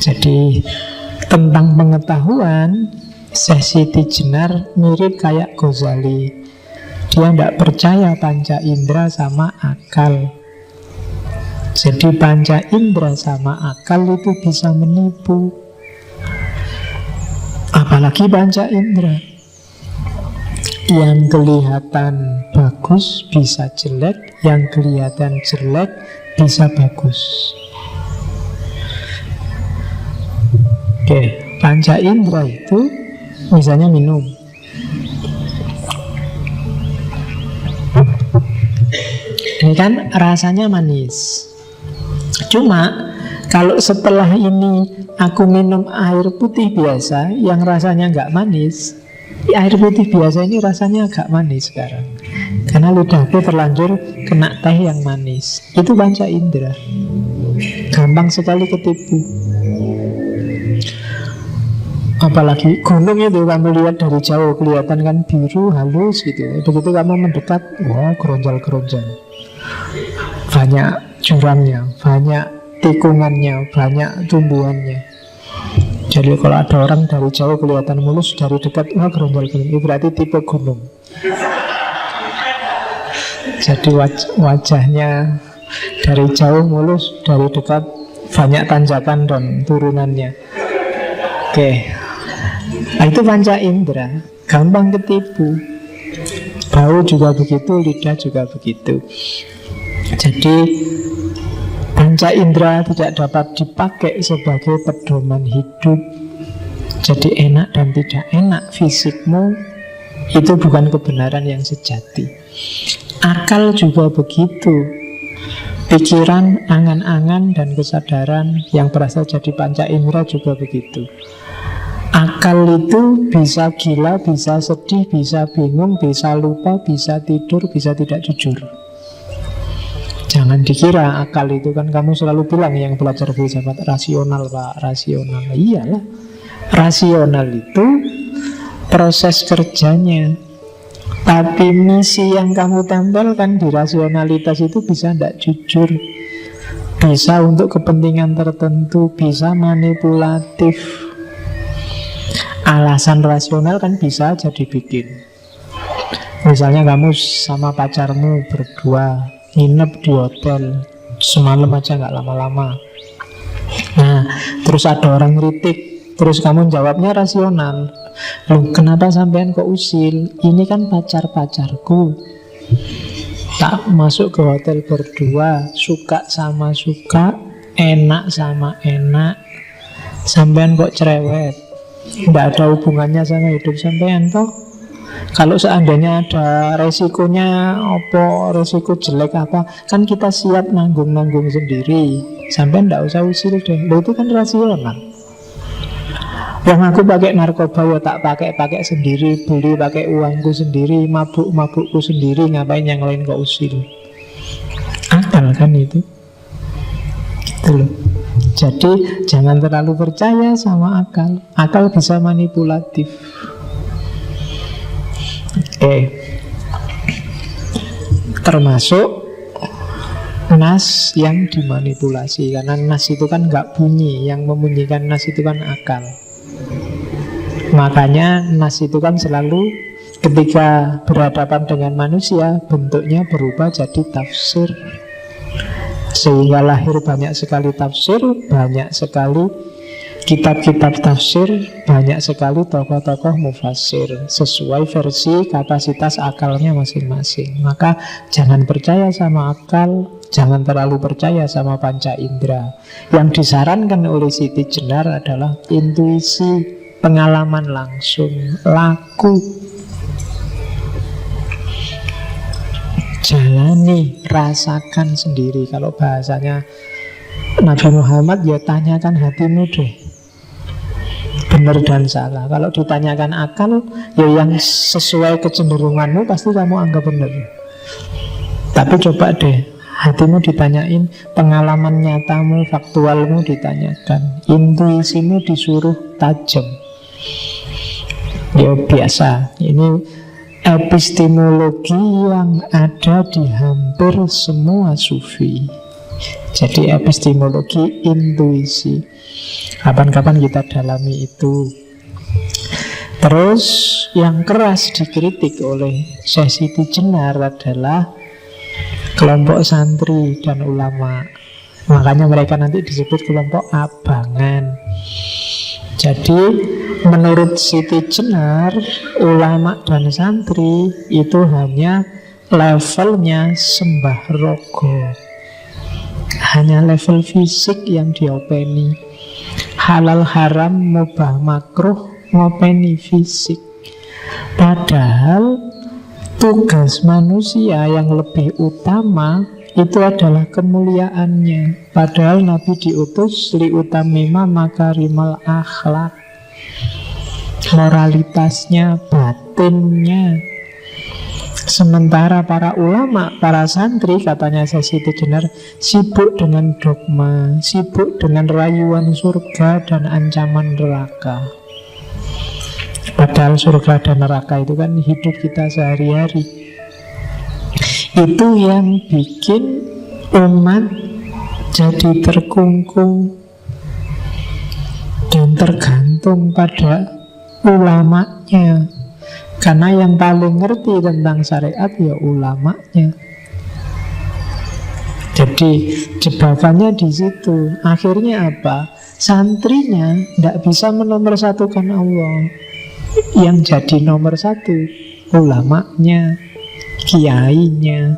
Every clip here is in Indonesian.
Jadi tentang pengetahuan, Syekh Siti Jenar mirip kayak Ghazali. Dia tidak percaya panca indera sama akal. Jadi panca indera sama akal itu bisa menipu. Apalagi panca indera, yang kelihatan bagus bisa jelek, yang kelihatan jelek bisa bagus. Oke, panca indera itu misalnya minum. Ini kan rasanya manis. Cuma kalau setelah ini aku minum air putih biasa yang rasanya nggak manis, air putih biasa ini rasanya agak manis sekarang, karena lidahku terlanjur kena teh yang manis. Itu panca indera, gampang sekali ketipu. Apalagi gunung itu kamu lihat dari jauh kelihatan kan biru halus gitu. Begitu kamu mendekat, wah geronjal-geronjal, banyak jurangnya, banyak tikungannya, banyak tumbuhannya. Jadi kalau ada orang dari jauh kelihatan mulus, dari dekat wah geronjal-geronjal, itu berarti tipe gunung. Jadi wajahnya dari jauh mulus, dari dekat banyak tanjakan dan turunannya. Oke. Nah, itu panca indera, gampang ketipu. Bau juga begitu, lidah juga begitu. Jadi panca indera tidak dapat dipakai sebagai pedoman hidup. Jadi enak dan tidak enak fisikmu itu bukan kebenaran yang sejati. Akal juga begitu. Pikiran, angan-angan, dan kesadaran yang berasal jadi panca indera juga begitu. Akal itu bisa gila, bisa sedih, bisa bingung, bisa lupa, bisa tidur, bisa tidak jujur. Jangan dikira akal itu kan, kamu selalu bilang yang belajar filsafat rasional, Pak, rasional. Iyalah, rasional itu proses kerjanya. Tapi misi yang kamu tempelkan di rasionalitas itu bisa tidak jujur, bisa untuk kepentingan tertentu, bisa manipulatif. Alasan rasional kan bisa aja dibikin. Misalnya kamu sama pacarmu berdua nginep di hotel semalam aja, nggak lama-lama. Nah, terus ada orang kritik, terus kamu jawabnya rasional. Loh, kenapa sampean kok usil? Ini kan pacar-pacarku. Tak masuk ke hotel berdua, suka sama suka, enak sama enak. Sampean kok cerewet? Tidak ada hubungannya sama hidup sampean toh. Kalau seandainya ada resikonya, apa resiko jelek apa, kan kita siap nanggung-nanggung sendiri. Sampean tidak usah usil deh. Loh, itu kan rasional. Yang aku pakai narkoba ya tak pakai sendiri, beli pakai uangku sendiri, mabukku sendiri, ngapain yang lain kok usil? Akal kan itu. Gitu loh. Jadi jangan terlalu percaya sama akal. Akal bisa manipulatif. Termasuk nas yang dimanipulasi. Karena nas itu kan gak bunyi. Yang membunyikan nas itu kan akal. Makanya nas itu kan selalu ketika berhadapan dengan manusia bentuknya berubah jadi tafsir. Sehingga lahir banyak sekali tafsir, banyak sekali kitab-kitab tafsir, banyak sekali tokoh-tokoh mufassir sesuai versi kapasitas akalnya masing-masing. Maka jangan percaya sama akal, jangan terlalu percaya sama panca indera. Yang disarankan oleh Siti Jenar adalah intuisi, pengalaman langsung, laku. Jalani, rasakan sendiri. Kalau bahasanya Nabi Muhammad, ya tanyakan hatimu deh, benar dan salah. Kalau ditanyakan akal, ya yang sesuai kecenderunganmu pasti kamu anggap benar. Tapi coba deh, hatimu ditanyain, pengalaman nyatamu, faktualmu ditanyakan, intuisimu disuruh tajam. Ya biasa, ini epistemologi yang ada di hampir semua sufi. Jadi epistemologi intuisi. Kapan-kapan kita dalami itu. Terus yang keras dikritik oleh Syekh Siti Jenar adalah kelompok santri dan ulama. Makanya mereka nanti disebut kelompok abangan. Jadi menurut Siti Jenar, ulama dan santri itu hanya levelnya sembah rogo, hanya level fisik yang diopeni. Halal haram mubah makruh ngopeni fisik. Padahal tugas manusia yang lebih utama itu adalah kemuliaannya. Padahal Nabi diutus liutamima makarimal akhlak, moralitasnya, batinnya. Sementara para ulama, para santri, katanya Siti Jenar, sibuk dengan dogma, sibuk dengan rayuan surga dan ancaman neraka. Padahal surga dan neraka itu kan hidup kita sehari-hari. Itu yang bikin umat jadi terkungkung dan tergantung pada ulamanya. Karena yang paling ngerti tentang syariat ya ulamanya. Jadi jebakannya di situ. Akhirnya apa? Santrinya tidak bisa menomorsatukan Allah. Yang jadi nomor satu ulamanya, kiainya.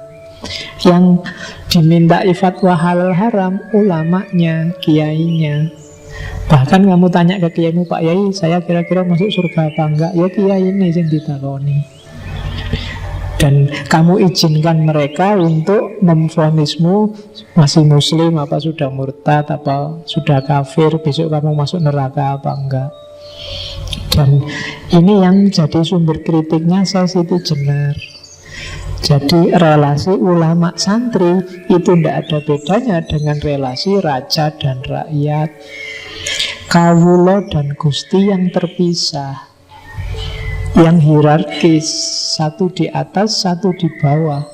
Yang diminta fatwa halal haram ulamanya, kiainya. Bahkan kamu tanya ke kiaimu, Pak Yai, saya kira-kira masuk surga apa enggak? Ya kiai ini yang ditakoni. Dan kamu izinkan mereka untuk memvonismu masih muslim, apa sudah murtad, apa sudah kafir, besok kamu masuk neraka apa enggak. Dan ini yang jadi sumber kritiknya Siti Jenar. Jadi relasi ulama santri itu tidak ada bedanya dengan relasi raja dan rakyat, kawulo dan gusti yang terpisah, yang hierarkis, satu di atas, satu di bawah.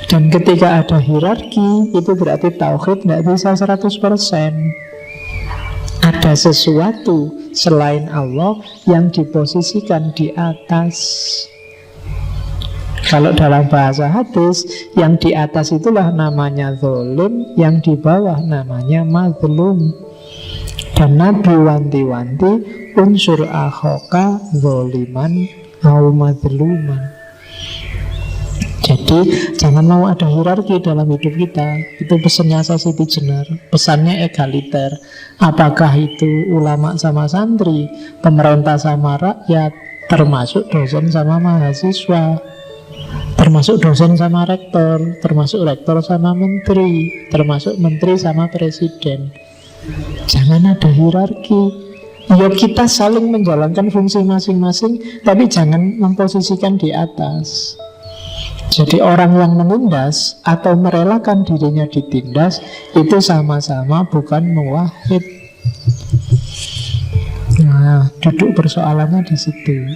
Dan ketika ada hierarki, itu berarti tauhid tidak bisa 100%. Ada sesuatu selain Allah yang diposisikan di atas. Kalau dalam bahasa hadis, yang di atas itulah namanya zalim, yang di bawah namanya mazlum. Dan Nabi wanti-wanti unsur akhoka zoliman au mazluman. Jadi jangan mau ada hierarki dalam hidup kita. Itu pesannya Siti Jenar. Pesannya egaliter. Apakah itu ulama sama santri, pemerintah sama rakyat, termasuk dosen sama mahasiswa, termasuk dosen sama rektor, termasuk rektor sama menteri, termasuk menteri sama presiden. Jangan ada hierarki. Ya kita saling menjalankan fungsi masing-masing, tapi jangan memposisikan di atas. Jadi orang yang menindas atau merelakan dirinya ditindas itu sama-sama bukan muwahhid. Nah, duduk persoalannya di situ.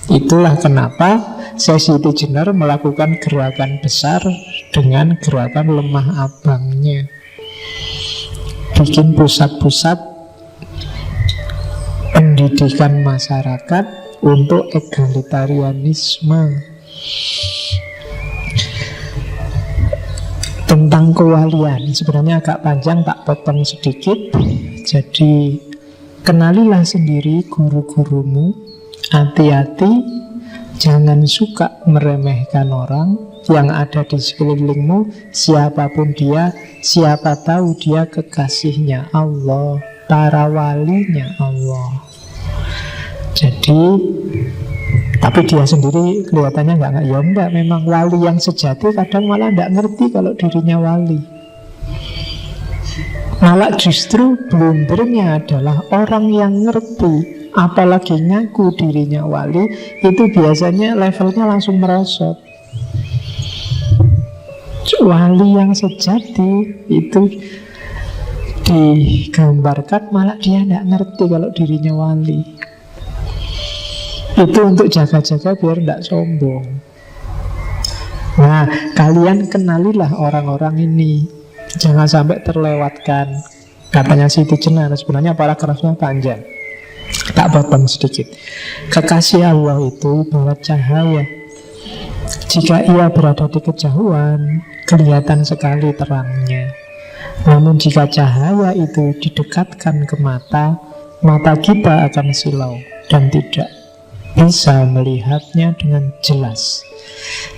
Itulah kenapa Siti Jenar melakukan gerakan besar dengan gerakan lemah abangnya. Bikin pusat-pusat pendidikan masyarakat untuk egalitarianisme. Tentang kewalian sebenarnya agak panjang, tak potong sedikit. Jadi kenalilah sendiri guru-gurumu. Hati-hati, jangan suka meremehkan orang yang ada di sekelilingmu. Siapapun dia, siapa tahu dia kekasihnya Allah, para walinya Allah. Jadi tapi dia sendiri kelihatannya nggak ya enggak, memang wali yang sejati kadang malah nggak ngerti kalau dirinya wali. Malah justru blundernya adalah orang yang ngerti, apalagi ngaku dirinya wali, itu biasanya levelnya langsung merosot. Wali yang sejati itu digambarkan malah dia nggak ngerti kalau dirinya wali. Itu untuk jaga-jaga biar tidak sombong. Nah, kalian kenalilah orang-orang ini. Jangan sampai terlewatkan. Katanya Siti Jenar, sebenarnya paragrafnya panjang, tak potong sedikit. Kekasih Allah itu ibarat cahaya. Jika ia berada di kejauhan, kelihatan sekali terangnya. Namun jika cahaya itu didekatkan ke mata, mata kita akan silau dan tidak bisa melihatnya dengan jelas.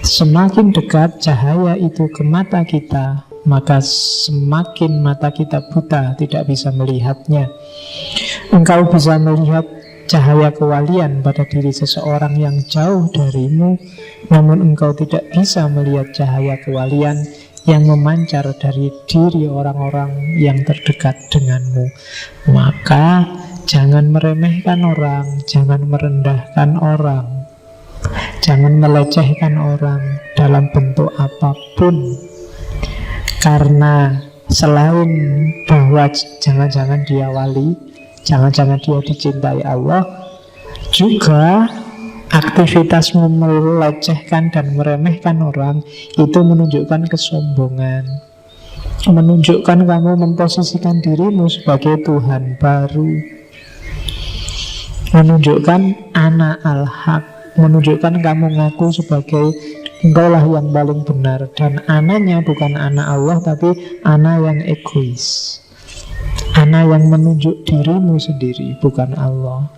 Semakin dekat cahaya itu ke mata kita, maka semakin mata kita buta, tidak bisa melihatnya. Engkau bisa melihat cahaya kewalian pada diri seseorang yang jauh darimu, namun engkau tidak bisa melihat cahaya kewalian yang memancar dari diri orang-orang yang terdekat denganmu. Maka jangan meremehkan orang, jangan merendahkan orang, jangan melecehkan orang dalam bentuk apapun. Karena selain bahwa jangan-jangan dia wali, jangan-jangan dia dicintai Allah, juga aktivitasmu melecehkan dan meremehkan orang itu menunjukkan kesombongan, menunjukkan kamu memposisikan dirimu sebagai Tuhan baru, menunjukkan anak al-haq, menunjukkan kamu ngaku sebagai engkaulah yang paling benar. Dan anaknya bukan anak Allah, tapi anak yang egois, anak yang menunjuk dirimu sendiri, bukan Allah.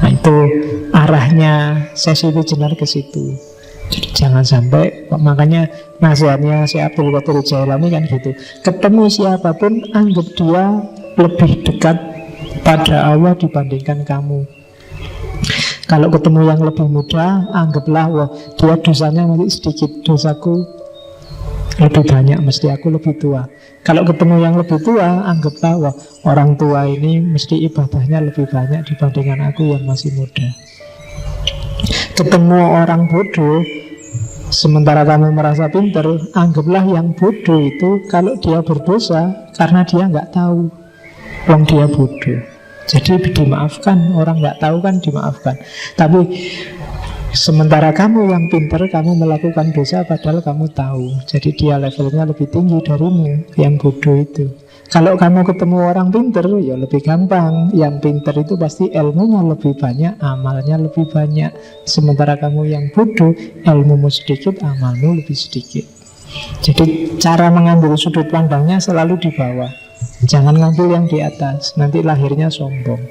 Nah, itu arahnya sesi Jenar ke situ. Jadi jangan sampai, makanya nasihatnya si Abdul Qadir Jailani kan gitu, ketemu siapapun anggap dia lebih dekat pada Allah dibandingkan kamu. Kalau ketemu yang lebih muda, anggaplah wah dia dosanya masih sedikit, dosaku lebih banyak, mesti aku lebih tua. Kalau ketemu yang lebih tua, anggaplah wah orang tua ini mesti ibadahnya lebih banyak dibandingkan aku yang masih muda. Ketemu orang bodoh, sementara kamu merasa pintar, anggaplah yang bodoh itu kalau dia berdosa karena dia nggak tahu, wong dia bodoh. Jadi dimaafkan, orang nggak tahu kan dimaafkan. Tapi sementara kamu yang pintar, kamu melakukan dosa padahal kamu tahu. Jadi dia levelnya lebih tinggi darimu, yang bodoh itu. Kalau kamu ketemu orang pintar, ya lebih gampang. Yang pintar itu pasti ilmunya lebih banyak, amalnya lebih banyak. Sementara kamu yang bodoh, ilmumu sedikit, amalmu lebih sedikit. Jadi cara mengambil sudut pandangnya selalu di bawah. Jangan ngambil yang di atas, nanti lahirnya sombong.